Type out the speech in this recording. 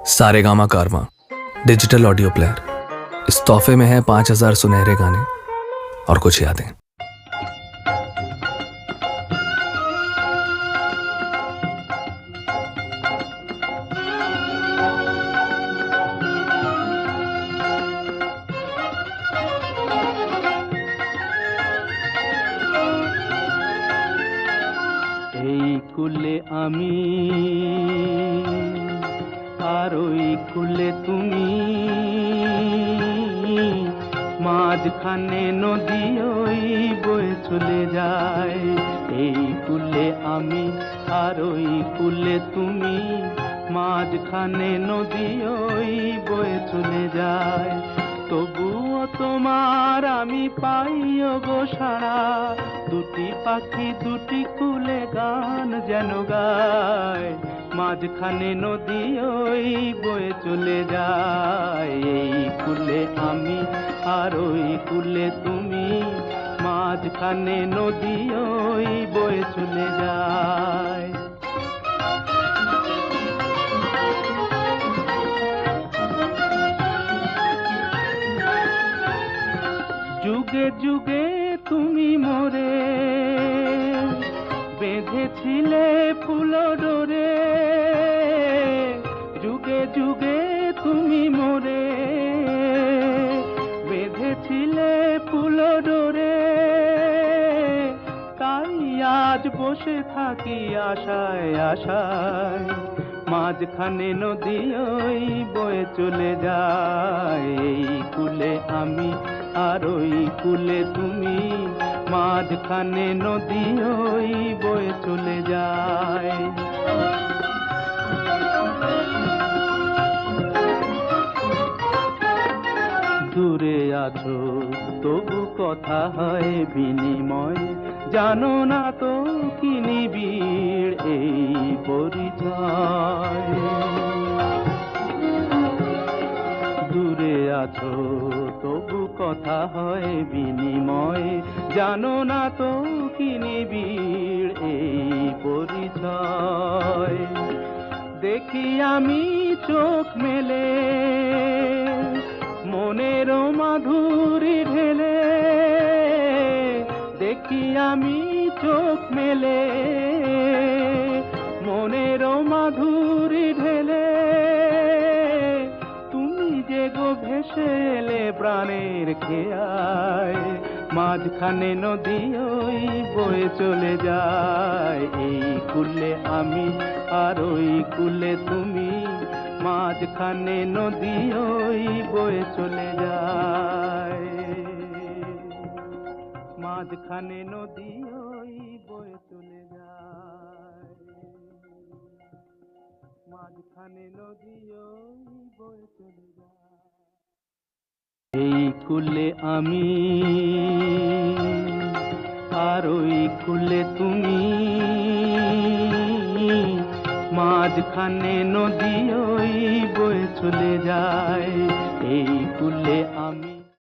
सारेगामा कारवां digital audio player. इस तोहफे में है 5000 सुनहरे गाने और कुछ यादें। এই কুলে আমি আর ওই কুলে তুমি, মাঝখানে নদী ওই বয়ে চলে যায়। এই কুলে আমি আর ওই কুলে তুমি, মাঝখানে নদী ওই বয়ে চলে যায়। তবুও তোমার আমি পাইও গো সাড়া, দুটি পাখি দুটি কুলে গান যেন গায়। মাঝখানে নদী ওই বয়ে চলে যায়। এই কুলে আমি আর ওই কুলে তুমি, মাঝখানে নদী ওই বয়ে চলে যায়। যুগে যুগে তুমি মোরে বেঁধেছিলে ফুল ডোরে, যুগে যুগে তুমি মোরে বেঁধেছিলে ফুল ডোরে। তাই আজ বসে থাকি আশায় আশায়, মাঝখানে নদী ওই বয়ে চলে যায়। এই কুলে আমি আর ওই কুলে তুমি, মাঝখানে নদী ওই বয়ে চলে যায়। দূরে আছো তবু কথা হয় বিনিময়, জানো না তো কি নিবিড় এই পরিচয়। দূরে আছো তবু কথা হয় বিনিময়, জানো না তো কি নিবিড় এই পরিচয়। দেখি আমি চোখ মেলে মনের মাধুরী ঢেলে, দেখি আমি চোখ মেলে মনের মাধুরী ঢেলে। তুমি যে গো ভেসে এলে প্রাণের খেয়ায়, মাঝখানে নদী ওই বয়ে চলে যায়। এই কুলে আমি আর ওই কুলে তুমি, মাঝখানে নদী ওই বয়ে চলে যায়। মাঝখানে নদী ওই বয়ে চলে যায়। মাঝখানে নদী ওই বয়ে চলে যায়। এই কুলে আমি আর ওই কুলে তুমি, মাঝখানে নদী ওই বয়ে চলে যায়। এই কুলে আমি